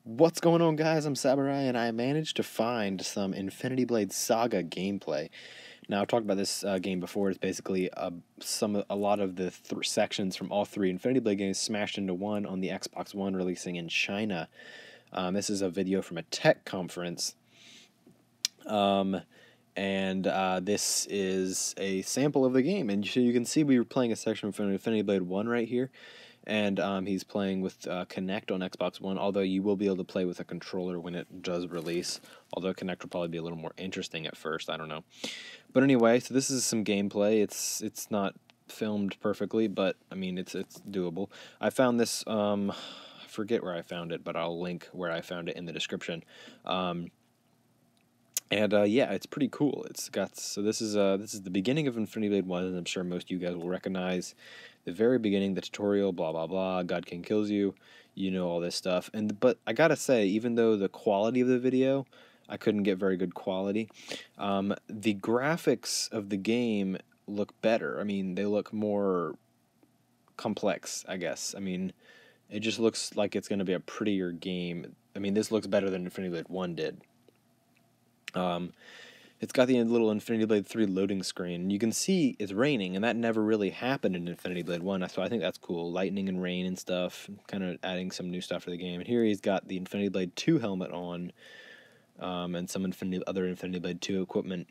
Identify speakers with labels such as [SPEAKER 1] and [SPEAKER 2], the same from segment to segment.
[SPEAKER 1] What's going on, guys? I'm Samurai, and I managed to find some Infinity Blade Saga gameplay. Now, I've talked about this game before. It's basically a lot of the sections from all three Infinity Blade games smashed into one on the Xbox One, releasing in China. This is a video from a tech conference, and this is a sample of the game. And so you can see we were playing a section from Infinity Blade 1 right here. And he's playing with Kinect on Xbox One, although you will be able to play with a controller when it does release, although Kinect will probably be a little more interesting at first, I don't know. But anyway, so this is some gameplay. It's not filmed perfectly, but, I mean, it's doable. I found this, I forget where I found it, but I'll link where I found it in the description. Yeah, it's pretty cool. It's got, so this is the beginning of Infinity Blade 1, and I'm sure most of you guys will recognize the very beginning, the tutorial, blah blah blah, God King kills you, you know, all this stuff. But I gotta say, even though the quality of the video, I couldn't get very good quality, the graphics of the game look better. I mean, they look more complex, I guess. I mean, it just looks like it's going to be a prettier game. I mean, this looks better than Infinity Blade 1 did. It's got the little Infinity Blade 3 loading screen. You can see it's raining, and that never really happened in Infinity Blade 1, so I think that's cool. Lightning and rain and stuff, kind of adding some new stuff for the game. And here he's got the Infinity Blade 2 helmet on, and some other Infinity Blade 2 equipment.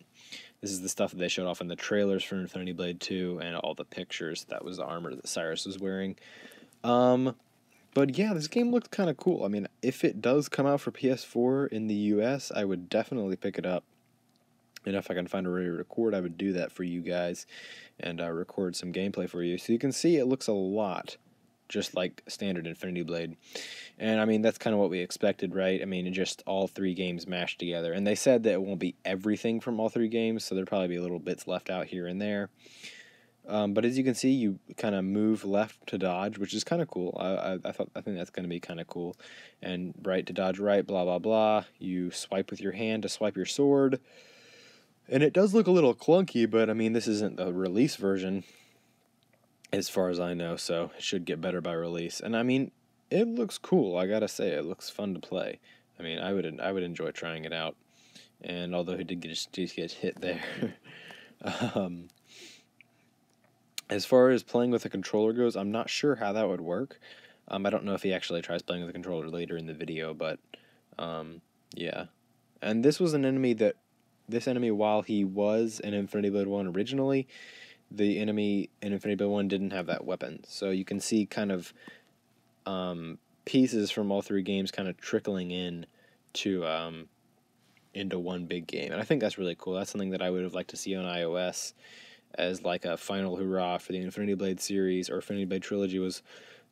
[SPEAKER 1] This is the stuff that they showed off in the trailers for Infinity Blade 2, and all the pictures. That was the armor that Cyrus was wearing. But yeah, this game looked kind of cool. I mean, if it does come out for PS4 in the US, I would definitely pick it up. And if I can find a way to record, I would do that for you guys and record some gameplay for you. So you can see it looks a lot just like standard Infinity Blade. And I mean, that's kind of what we expected, right? I mean, just all three games mashed together. And they said that it won't be everything from all three games, so there'll probably be little bits left out here and there. But as you can see, you kind of move left to dodge, which is kind of cool. I think that's going to be kind of cool. And right to dodge right, blah, blah, blah. You swipe with your hand to swipe your sword. And it does look a little clunky, but I mean, this isn't the release version, as far as I know, so it should get better by release. And I mean, it looks cool, I gotta say. It looks fun to play. I mean, I would enjoy trying it out. And although he did get hit there. As far as playing with a controller goes, I'm not sure how that would work. I don't know if he actually tries playing with a controller later in the video, but yeah. And this was an enemy that, while he was in Infinity Blade 1 originally, the enemy in Infinity Blade 1 didn't have that weapon. So you can see kind of pieces from all three games kind of trickling in to into one big game. And I think that's really cool. That's something that I would have liked to see on iOS as like a final hurrah for the Infinity Blade series, or Infinity Blade trilogy, was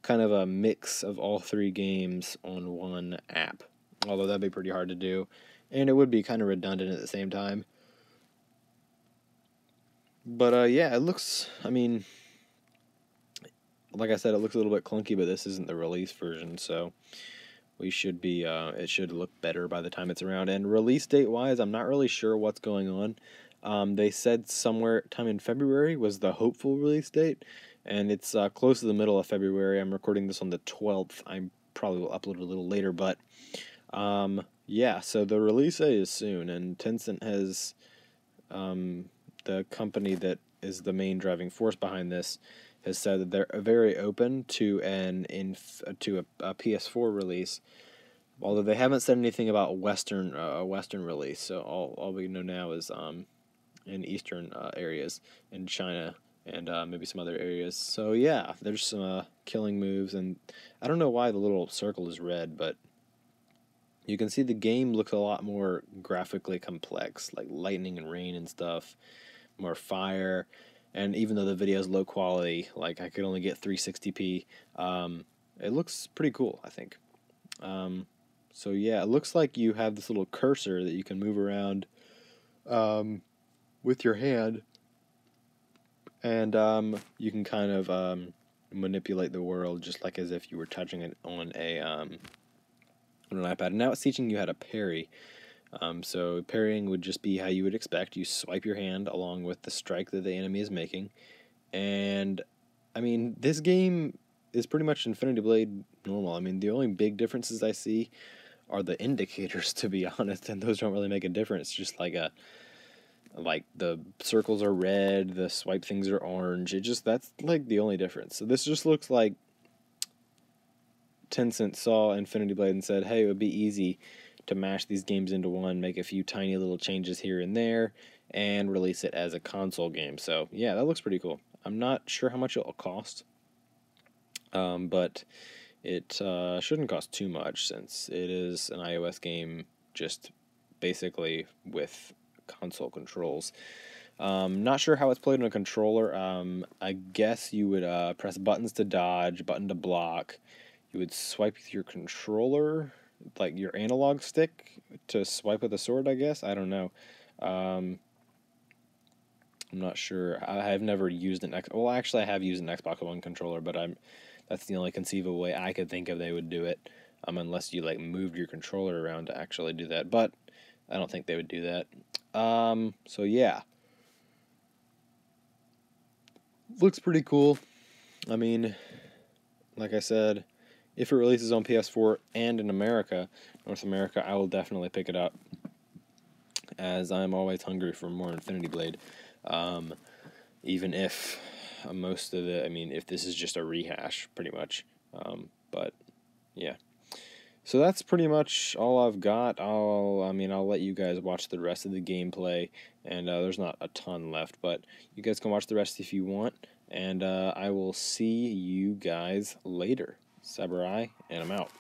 [SPEAKER 1] kind of a mix of all three games on one app. Although that'd be pretty hard to do, and it would be kind of redundant at the same time. But yeah, it looks, I mean, like I said, it looks a little bit clunky, but this isn't the release version, so we should be, it should look better by the time it's around. And release date-wise, I'm not really sure what's going on. They said somewhere time in February was the hopeful release date, and it's close to the middle of February. I'm recording this on the 12th. I probably will upload it a little later, but yeah, so the release date is soon, and Tencent has, the company that is the main driving force behind this, has said that they're very open to a PS4 release, although they haven't said anything about Western release. So all we know now is in Eastern areas, in China, and maybe some other areas. So yeah, there's some killing moves, and I don't know why the little circle is red, but you can see the game looks a lot more graphically complex, like lightning and rain and stuff, more fire. And even though the video is low quality, like I could only get 360p, it looks pretty cool, I think. So yeah, it looks like you have this little cursor that you can move around with your hand, and you can kind of manipulate the world just like as if you were touching it on an iPad. And now it's teaching you how to parry. So parrying would just be how you would expect. You swipe your hand along with the strike that the enemy is making. And, I mean, this game is pretty much Infinity Blade normal. I mean, the only big differences I see are the indicators, to be honest, and those don't really make a difference. Just like the circles are red, the swipe things are orange. That's like the only difference. So this just looks like Tencent saw Infinity Blade and said, hey, it would be easy to mash these games into one, make a few tiny little changes here and there, and release it as a console game. So yeah, that looks pretty cool. I'm not sure how much it'll cost, but it shouldn't cost too much since it is an iOS game, just basically with console controls. Not sure how it's played on a controller. I guess you would press buttons to dodge, button to block. You would swipe with your controller, like your analog stick, to swipe with a sword, I guess. I don't know. I'm not sure. I've never used well, actually, I have used an Xbox One controller, but that's the only conceivable way I could think of they would do it, unless you like moved your controller around to actually do that. But I don't think they would do that. So yeah, looks pretty cool. I mean, like I said, if it releases on PS4 and in North America, I will definitely pick it up, as I'm always hungry for more Infinity Blade. Even if most of if this is just a rehash, pretty much. But yeah. So that's pretty much all I've got. I'll let you guys watch the rest of the gameplay, and there's not a ton left, but you guys can watch the rest if you want, and I will see you guys later. Saburai, and I'm out.